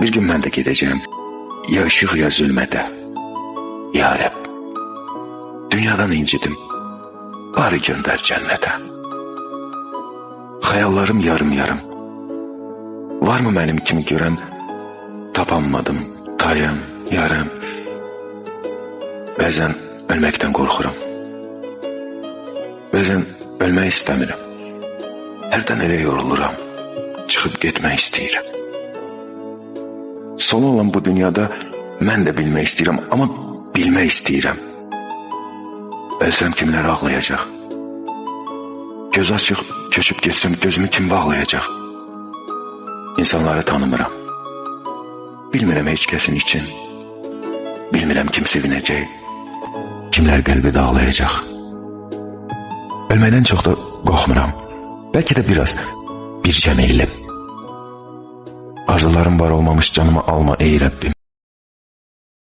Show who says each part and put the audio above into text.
Speaker 1: Bir gün mən də gedəcəm, ya ışıq ya zülmətə. Ya Rəbb, dünyadan incidim, bari göndər cənnətə. Xəyallarım yarım-yarım, varmı mənim kimi görən, tapanmadım, tayım, yarım. Bəzən ölməkdən qorxuram, bəzən ölmək istəmirəm. Hərdən elə yoruluram, çıxıb getmək istəyirəm. Sonu olan bu dünyada mən də bilmək istəyirəm, amma bilmək istəyirəm. Ölsəm kimlər ağlayacaq? Göz açıq köçüb getsəm gözümü kim bağlayacaq? İnsanları tanımıram. Bilmirəm heç kəsin için. Bilmirəm kim sevinəcək, kimlər qəlbi dağlayacaq. Ölməkdən çox da qorxmuram. Bəlkə də biraz bir cəmillim. Arzularım var olmamış canımı alma ey Rəbbim.